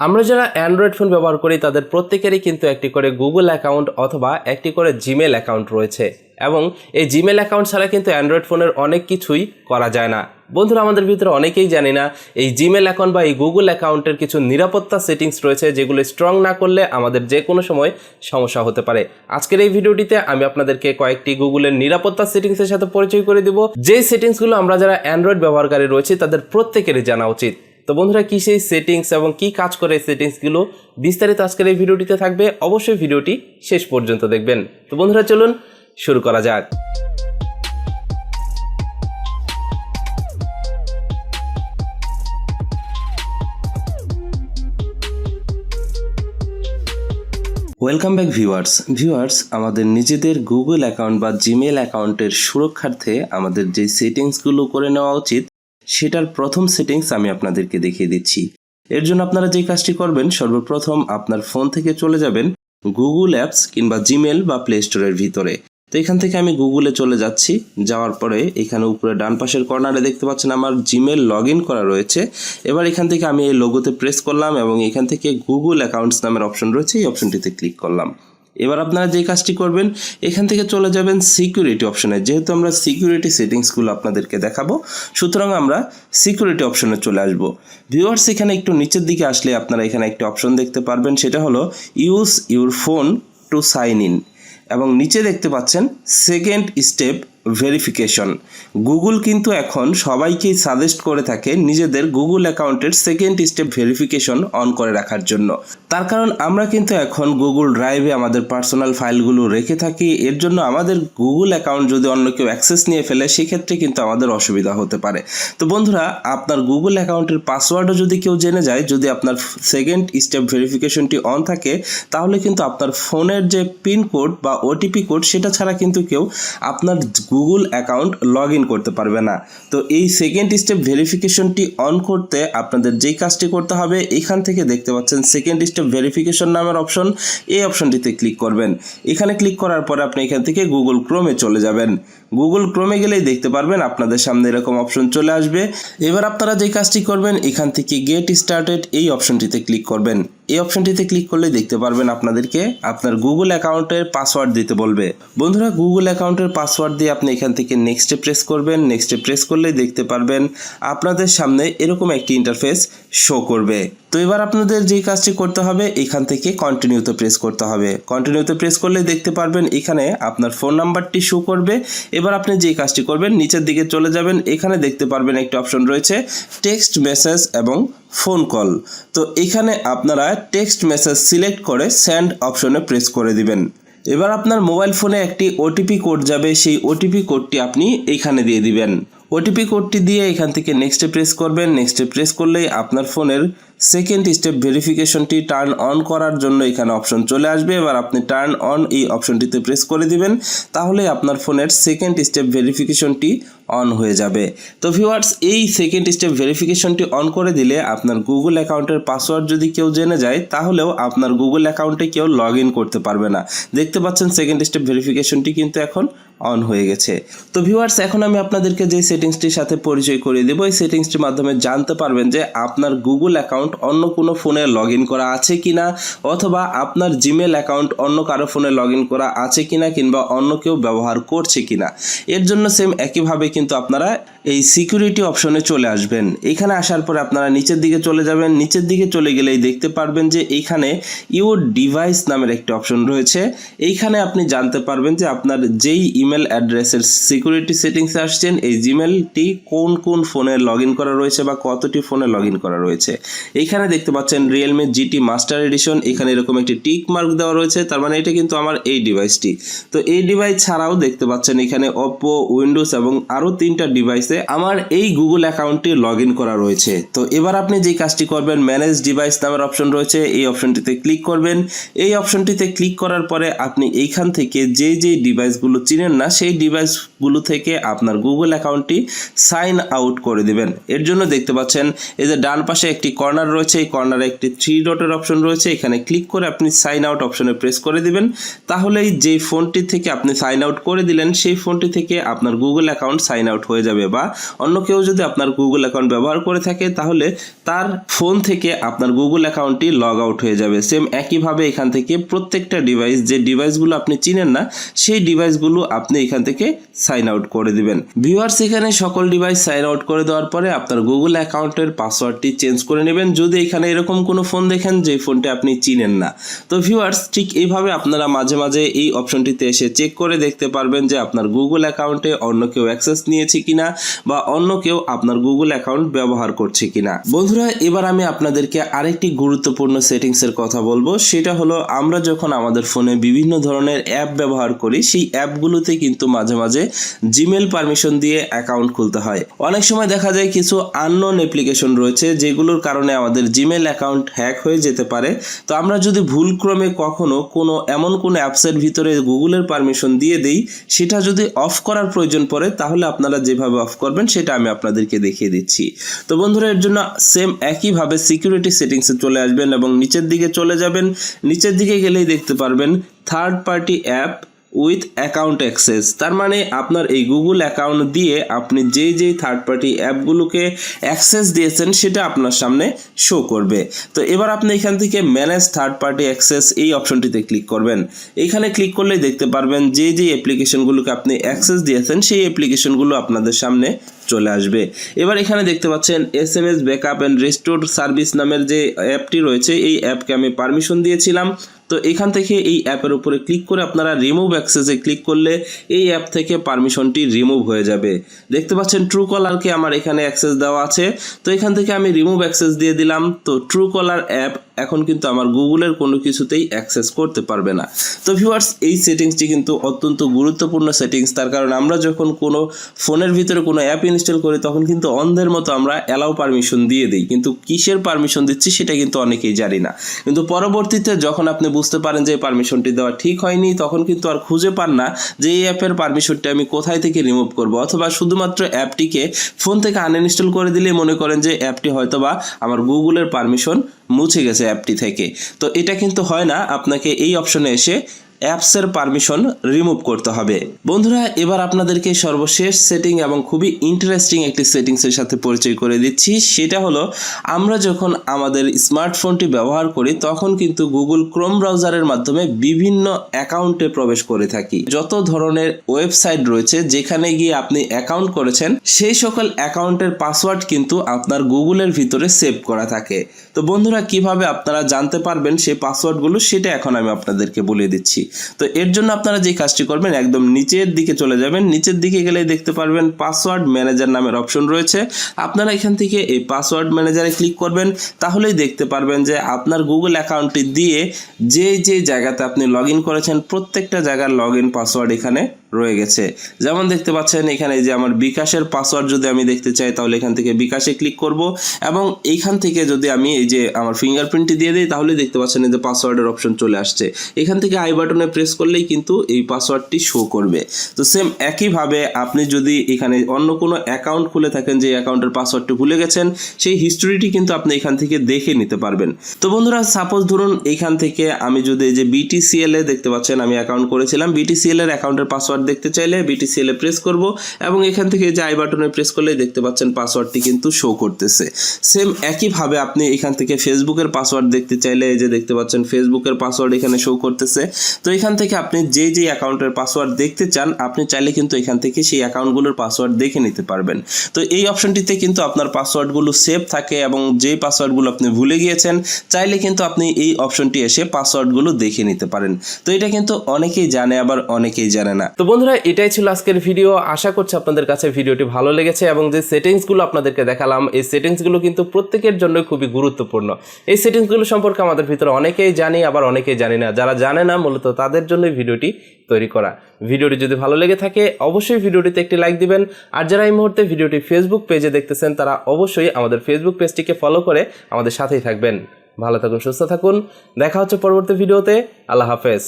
আমরা যারা Android phone ব্যবহার করি তাদের প্রত্যেকেরই কিন্তু একটি করে গুগল অ্যাকাউন্ট অথবা একটি করে জিমেল অ্যাকাউন্ট রয়েছে এবং এই জিমেল অ্যাকাউন্ট ছাড়া কিন্তু অ্যান্ড্রয়েড ফোনের অনেক কিছুই করা যায় না। বন্ধুরা, আমাদের ভিতরে অনেকেই জানি না এই জিমেল অ্যাকাউন্ট বা এই গুগল অ্যাকাউন্টের কিছু নিরাপত্তা সেটিংস রয়েছে যেগুলো স্ট্রং না করলে আমাদের যে কোনো সময় সমস্যা হতে পারে। আজকের এই ভিডিওটিতে আমি আপনাদেরকে কয়েকটি গুগলের নিরাপত্তা সেটিংসের সাথে পরিচয় করে দেব, যে সেটিংসগুলো আমরা যারা অ্যান্ড্রয়েড ব্যবহারকারী রয়েছে তাদের প্রত্যেকেরই জানা উচিত। তো বন্ধুরা, কি সেই সেটিংস এবং কি কাজ করে এই সেটিংসগুলো বিস্তারিত আজকের এই ভিডিওটিতে থাকবে। অবশ্যই ভিডিওটি শেষ পর্যন্ত দেখবেন। তো বন্ধুরা, চলুন শুরু করা যাক। ওয়েলকাম ব্যাক ভিউয়ার্স, আমাদের নিজেদের গুগল অ্যাকাউন্ট বা জিমেল অ্যাকাউন্টের সুরক্ষার্থে আমাদের যে সেটিংসগুলো করে নেওয়া উচিত সেটার প্রথম সেটিংস আমি আপনাদেরকে দেখিয়ে দিচ্ছি। এর জন্য আপনারা যে কাজটি করবেন, সর্বপ্রথম আপনার ফোন থেকে চলে যাবেন গুগল অ্যাপস কিংবা জিমেল বা প্লে স্টোরের ভিতরে। তো এখান থেকে আমি গুগলে চলে যাচ্ছি। যাওয়ার পরে এখানে উপরে ডান পাশের কর্নারে দেখতে পাচ্ছেন আমার জিমেল লগ ইন করা রয়েছে। এবার এখান থেকে আমি এই লোগোতে প্রেস করলাম এবং এখান থেকে গুগল অ্যাকাউন্টস নামের অপশন রয়েছে, এই অপশনটিতে ক্লিক করলাম। এবার আপনারা যে কাজটি করবেন, এখান থেকে চলে যাবেন সিকিউরিটি অপশনে। যেহেতু আমরা সিকিউরিটি সেটিংসগুলো আপনাদেরকে দেখাবো, সুতরাং আমরা সিকিউরিটি অপশনে চলে আসব। ভিউয়ার্স, এখানে একটু নিচের দিকে আসলে আপনারা এখানে একটা অপশন দেখতে পারবেন, সেটা হলো use your phone to sign in, এবং নিচে দেখতে পাচ্ছেন সেকেন্ড স্টেপ ভেরিফিকেশন। গুগল কিন্তু এখন সবাইকেই সাজেস্ট করে থাকে নিজেদের গুগল অ্যাকাউন্টের সেকেন্ড স্টেপ ভেরিফিকেশন অন করে রাখার জন্য। তার কারণ আমরা কিন্তু এখন গুগল ড্রাইভে আমাদের পার্সোনাল ফাইলগুলো রেখে থাকি। এর জন্য আমাদের গুগল অ্যাকাউন্ট যদি অন্য কেউ অ্যাক্সেস নিয়ে ফেলে, সেক্ষেত্রে কিন্তু আমাদের অসুবিধা হতে পারে। তো বন্ধুরা, আপনার গুগল অ্যাকাউন্টের পাসওয়ার্ডও যদি কেউ জেনে যায়, যদি আপনার সেকেন্ড স্টেপ ভেরিফিকেশনটি অন থাকে, তাহলে কিন্তু আপনার ফোনের যে পিনকোড বা ওটিপি কোড, সেটা ছাড়া কিন্তু কেউ আপনার গুগল অ্যাকাউন্ট লগ ইন করতে পারবে না। তো এই সেকেন্ড স্টেপ ভেরিফিকেশনটি অন করতে আপনাদের যেই কাজটি করতে হবে, এখান থেকে দেখতে পাচ্ছেন সেকেন্ড স্টেপ ভেরিফিকেশন নামের অপশন, এই অপশনটিতে ক্লিক করবেন। এখানে ক্লিক করার পরে আপনি এখান থেকে গুগল ক্রোমে চলে যাবেন। গুগল ক্রোমে গেলেই দেখতে পারবেন আপনাদের সামনে এরকম অপশন চলে আসবে। এবার আপনারা যে কাজটি করবেন, এখান থেকে গেট স্টার্টেড এই অপশনটিতে ক্লিক করবেন। এই অপশনটিতে ক্লিক করলে দেখতে পারবেন আপনাদেরকে আপনার গুগল অ্যাকাউন্টের পাসওয়ার্ড দিতে বলবে। বন্ধুরা, গুগল অ্যাকাউন্টের পাসওয়ার্ড দিয়ে আপনি এখান থেকে নেক্সটে প্রেস করবেন। নেক্সটে প্রেস করলেই দেখতে পারবেন আপনাদের সামনে এরকম একটি ইন্টারফেস শো করবে। তো এবার আপনাদের যে কাজটি করতে হবে, এখান থেকে কন্টিনিউতে প্রেস করতে হবে। কন্টিনিউতে প্রেস করলে দেখতে পারবেন এখানে আপনার ফোন নাম্বারটি শো করবে। এবার আপনি যে কাজটি করবেন, নিচের দিকে চলে যাবেন। এখানে দেখতে পারবেন একটি অপশন রয়েছে টেক্সট মেসেজ এবং ফোন কল। তো এখানে আপনারা টেক্সট মেসেজ সিলেক্ট করে সেন্ড অপশনে প্রেস করে দিবেন। এবার আপনার মোবাইল ফোনে একটি ওটিপি কোড যাবে, সেই ওটিপি কোডটি আপনি এইখানে দিয়ে দিবেন। ওটিপি কোডটি দিয়ে এখান থেকে নেক্সটে প্রেস করবেন। নেক্সটে প্রেস করলেই আপনার ফোনের সেকেন্ড স্টেপ ভেরিফিকেশনটি টার্ন অন করার জন্য এখানে অপশন চলে আসবে। এবার আপনি টার্ন অন এই অপশনটিতে প্রেস করে দিবেন, তাহলে আপনার ফোনের সেকেন্ড স্টেপ ভেরিফিকেশনটি অন হয়ে যাবে। তো ভিউয়ার্স, এই সেকেন্ড স্টেপ ভেরিফিকেশনটি অন করে দিলে আপনার গুগল অ্যাকাউন্টের পাসওয়ার্ড যদি কেউ জেনে যায়, তাহলেও আপনার গুগল অ্যাকাউন্টে কেউ লগ ইন করতে পারবে না। দেখতে পাচ্ছেন সেকেন্ড স্টেপ ভেরিফিকেশনটি কিন্তু এখন অন হয়ে গেছে। তো ভিউয়ার্স, এখন আমি আপনাদেরকে যে সেটিংসটির সাথে পরিচয় করিয়ে দেবো, এই সেটিংসটির মাধ্যমে জানতে পারবেন যে আপনার গুগল অ্যাকাউন্ট অন্য কোনো ফোনে লগ ইন করা আছে কিনা, অথবা আপনার জিমেল অ্যাকাউন্ট অন্য কারো ফোনে লগ ইন করা আছে কিনা, কিংবা অন্য কেউ ব্যবহার করছে কিনা। এর জন্য সেম একইভাবে কিন্তু আপনারা এই সিকিউরিটি অপশনে চলে আসবেন। এখানে আসার পরে আপনারা নিচের দিকে চলে যাবেন। নিচের দিকে চলে গেলেই দেখতে পারবেন যে এইখানে ইউর ডিভাইস নামের একটি অপশন রয়েছে। এইখানে আপনি জানতে পারবেন যে আপনার যেই ইমেল অ্যাড্রেসের সিকিউরিটি সেটিংসে আসছেন, এই জিমেলটি কোন কোন ফোনে লগ ইন করা রয়েছে বা কতটি ফোনে লগ ইন করা রয়েছে। এইখানে দেখতে পাচ্ছেন রিয়েলমি জিটি মাস্টার এডিশন, এখানে এরকম একটি টিক মার্ক দেওয়া রয়েছে, তার মানে এটা কিন্তু আমার এই ডিভাইসটি। তো এই ডিভাইস ছাড়াও দেখতে পাচ্ছেন এখানে ওপো, উইন্ডোজ এবং আরও 3টা ডিভাইসে আমার এই গুগল অ্যাকাউন্টটি লগ ইন করা রয়েছে। তো এবার আপনি যে কাজটি করবেন, ম্যানেজ ডিভাইস নামের অপশন রয়েছে, এই অপশনটিতে ক্লিক করবেন। এই অপশনটিতে ক্লিক করার পরে আপনি এইখান থেকে যে ডিভাইসগুলো চিনেন না, সেই ডিভাইসগুলো থেকে আপনার গুগল অ্যাকাউন্টটি সাইন আউট করে দিবেন। এর জন্য দেখতে পাচ্ছেন এই যে ডান পাশে একটি কর্নার কর্নার রয়েছে, এই কর্নারে একটি 3 ডটের অপশন রয়েছে, এখানে ক্লিক করে আপনি সাইন আউট অপশনে প্রেস করে দিবেন। তাহলেই যে ফোনটি থেকে আপনি সাইন আউট করে দিলেন সেই ফোনটি থেকে আপনার গুগল অ্যাকাউন্ট সাইন আউট হয়ে যাবে, বা অন্য কেউ যদি আপনার গুগল অ্যাকাউন্ট ব্যবহার করে থাকে তাহলে তার ফোন থেকে আপনার গুগল অ্যাকাউন্টটি লগ আউট হয়ে যাবে। সেম একইভাবে এখান থেকে প্রত্যেকটা ডিভাইস, যে ডিভাইসগুলো আপনি চিনেন না সেই ডিভাইসগুলো আপনি এখান থেকে সাইন আউট করে দিবেন। ভিউয়ার্স, এখানে সকল ডিভাইস সাইন আউট করে দেওয়ার পরে আপনার গুগল অ্যাকাউন্টের পাসওয়ার্ডটি চেঞ্জ করে নেবেন যদি এখানে এরকম কোনো ফোন দেখেন যে ফোনটি আপনি চিনেন না। তো ভিউয়ার্স, ঠিক এইভাবে আপনারা মাঝে মাঝে এই অপশনটিতে এসে চেক করে দেখতে পারবেন যে আপনার গুগল অ্যাকাউন্টে অন্য কেউ অ্যাক্সেস নিয়েছে কিনা বা অন্য কেউ আপনার গুগল অ্যাকাউন্ট ব্যবহার করছে কিনা। বন্ধুরা, এবার আমি আপনাদেরকে আরেকটি গুরুত্বপূর্ণ সেটিংসের কথা বলবো। সেটা হলো, আমরা যখন আমাদের ফোনে বিভিন্ন ধরনের অ্যাপ ব্যবহার করি সেই অ্যাপগুলোতে কিন্তু মাঝে মাঝে জিমেল পারমিশন দিয়ে অ্যাকাউন্ট খুলতে হয়। অনেক সময় দেখা যায় কিছু আননোন অ্যাপ্লিকেশন রয়েছে যেগুলোর কারণে আমাদের জিমেল অ্যাকাউন্ট হ্যাক হয়ে যেতে পারে। তো আমরা যদি ভুলক্রমে কখনো এমন কোনো অ্যাপসের ভিতরে গুগলের পারমিশন দিয়ে দেই, সেটা যদি অফ করার প্রয়োজন পড়ে তাহলে আপনারা যেভাবে অফ করবেন সেটা আমি আপনাদেরকে দেখিয়ে দিচ্ছি। তো বন্ধুরা, এর জন্য সেম একইভাবে সিকিউরিটি সেটিংসে চলে আসবেন এবং নিচের দিকে চলে যাবেন। নিচের দিকে গেলেই দেখতে পারবেন third party app with account access. তার মানে আপনার এই গুগল অ্যাকাউন্ট দিয়ে আপনি যেই থার্ড পার্টি অ্যাপগুলোকে অ্যাক্সেস দিয়েছেন সেটা আপনার সামনে শো করবে। তো এবার আপনি এখান থেকে ম্যানেজ থার্ড পার্টি অ্যাক্সেস এই অপশনটিতে ক্লিক করবেন। এখানে ক্লিক করলেই দেখতে পারবেন যে অ্যাপ্লিকেশনগুলোকে আপনি অ্যাক্সেস দিয়েছেন সেই অ্যাপ্লিকেশনগুলো আপনাদের সামনে চলে আসবে। এবার এখানে দেখতে পাচ্ছেন SMS backup and restore service নামের যে অ্যাপটি রয়েছে এই অ্যাপকে আমি পারমিশন দিয়েছিলাম। তো এখান থেকে এই অ্যাপের উপরে ক্লিক করে আপনারা রিমুভ অ্যাক্সেসে ক্লিক করলে এই অ্যাপ থেকে পারমিশনটি রিমুভ হয়ে যাবে। দেখতে পাচ্ছেন ট্রুকলারকে আমার এখানে অ্যাক্সেস দেওয়া আছে, তো এখান থেকে আমি রিমুভ অ্যাক্সেস দিয়ে দিলাম। তো ট্রুকলার অ্যাপ এখন কিন্তু আমার গুগলের কোনো কিছুতেই অ্যাক্সেস করতে পারবে না। তো ভিউয়ার্স, এই সেটিংসটি কিন্তু অত্যন্ত গুরুত্বপূর্ণ সেটিংস। তার কারণ আমরা যখন কোনো ফোনের ভিতরে কোনো অ্যাপ ইনস্টল করি তখন কিন্তু অন্ধের মতো আমরা অ্যালাউ পারমিশন দিয়ে দিই, কিন্তু কিসের পারমিশন দিচ্ছি সেটা কিন্তু অনেকেই জানি না। কিন্তু পরবর্তীতে যখন আপনি বুঝতে পারেন যে পারমিশনটি দেওয়া ঠিক হয়নি, তখন কিন্তু আর খুঁজে পান না যে এই অ্যাপের পারমিশনটি আমি কোথায় থেকে রিমুভ করব, অথবা শুধুমাত্র অ্যাপটিকে ফোন থেকে আনইনস্টল করে দিলে মনে করেন যে অ্যাপটি হয়তোবা আমার গুগলের পারমিশন মুছে গেছে অ্যাপটি থেকে। তো এটা কিন্তু হয় না, আপনাকে এই অপশনে এসে অ্যাপসের পারমিশন রিমুভ করতে হবে। বন্ধুরা, এবার আপনাদেরকে সর্বশেষ সেটিং এবং খুবই ইন্টারেস্টিং একটি সেটিংসের সাথে পরিচয় করে দিচ্ছি। সেটা হলো, আমরা যখন আমাদের স্মার্টফোনটি ব্যবহার করি তখন কিন্তু গুগল ক্রোম ব্রাউজারের মাধ্যমে বিভিন্ন অ্যাকাউন্টে প্রবেশ করে থাকি। যত ধরনের ওয়েবসাইট রয়েছে যেখানে গিয়ে আপনি অ্যাকাউন্ট করেছেন সেই সকল অ্যাকাউন্টের পাসওয়ার্ড কিন্তু আপনার গুগলের ভিতরে সেভ করা থাকে। তো বন্ধুরা, কিভাবে আপনারা জানতে পারবেন সেই পাসওয়ার্ডগুলো সেটা এখন আমি আপনাদেরকে বলে দিচ্ছি। তো এর জন্য আপনারা যে কাজটি করবেন, একদম নিচের দিকে চলে যাবেন। নিচের দিকে গেলে দেখতে পারবেন পাসওয়ার্ড ম্যানেজার নামের অপশন রয়েছে। আপনারা এখান থেকে এই পাসওয়ার্ড ম্যানেজারে ক্লিক করবেন, তাহলেই দেখতে পারবেন যে আপনার গুগল অ্যাকাউন্টটি দিয়ে যে জায়গাতে আপনি লগ ইন করেছেন প্রত্যেকটা জায়গার লগ ইন পাসওয়ার্ড এখানে রয়ে গেছে। যেমন দেখতে পাচ্ছেন এখানে যে আমার বিকাশের পাসওয়ার্ড যদি আমি দেখতে চাই তাহলে এখান থেকে বিকাশে ক্লিক করব, এবং এইখান থেকে যদি আমি এই যে আমার ফিঙ্গারপ্রিন্টটি দিয়ে দিই তাহলে দেখতে পাচ্ছেন এই যে পাসওয়ার্ডের অপশন চলে আসছে। এখান থেকে আই বাটনে প্রেস করলেই কিন্তু এই পাসওয়ার্ডটি শো করবে। তো সেম একইভাবে আপনি যদি এখানে অন্য কোনো অ্যাকাউন্ট খুলে থাকেন যে অ্যাকাউন্টের পাসওয়ার্ডটি ভুলে গেছেন, সেই হিস্টোরিটি কিন্তু আপনি এখান থেকে দেখে নিতে পারবেন। তো বন্ধুরা, সাপোজ ধরুন এখান থেকে আমি যদি এই যে BTCL এ দেখতে পাচ্ছেন আমি অ্যাকাউন্ট করেছিলাম, BTCL এর অ্যাকাউন্টের পাসওয়ার্ড দেখতে চাইলে BTCL এ প্রেস করব এবং এখান থেকে যে আই বাটনে প্রেস করলে দেখতে পাচ্ছেন পাসওয়ার্ডটি কিন্তু শো করতেছে। সেম একইভাবে আপনি এখান থেকে ফেসবুকের পাসওয়ার্ড দেখতে চাইলে এই যে দেখতে পাচ্ছেন ফেসবুকের পাসওয়ার্ড এখানে শো করতেছে। তো এখান থেকে আপনি যে অ্যাকাউন্টের পাসওয়ার্ড দেখতে চান আপনি চাইলে কিন্তু এখান থেকে সেই অ্যাকাউন্টগুলোর পাসওয়ার্ড দেখে নিতে পারবেন। তো এই অপশনটিতে কিন্তু আপনার পাসওয়ার্ডগুলো সেভ থাকে এবং যে পাসওয়ার্ডগুলো আপনি ভুলে গিয়েছেন চাইলে কিন্তু আপনি এই অপশনটি এসে পাসওয়ার্ডগুলো দেখে নিতে পারেন। তো এটা কিন্তু অনেকেই জানে, আবার অনেকেই জানে না। তো বন্ধুরা, এটাই ছিল আজকের ভিডিও। আশা করছি আপনাদের কাছে ভিডিওটি ভালো লেগেছে এবং যে সেটিংসগুলো আপনাদেরকে দেখালাম এই সেটিংসগুলো কিন্তু প্রত্যেকের জন্য খুবই গুরুত্বপূর্ণ। এই সেটিংসগুলো সম্পর্কে আমাদের ভিতরে অনেকেই জানি, আবার অনেকেই জানি না। যারা জানে না মূলত তাদের জন্য ভিডিওটি তৈরি করা। ভিডিওটি যদি ভালো লেগে থাকে অবশ্যই ভিডিওটিতে একটি লাইক দিবেন। আর যারা এই মুহূর্তে ভিডিওটি ফেসবুক পেজে দেখতেছেন তারা অবশ্যই আমাদের ফেসবুক পেজটিকে ফলো করে আমাদের সাথেই থাকবেন। ভালো থাকুন, সুস্থ থাকুন, দেখা হচ্ছে পরবর্তী ভিডিওতে। আল্লাহ হাফেজ।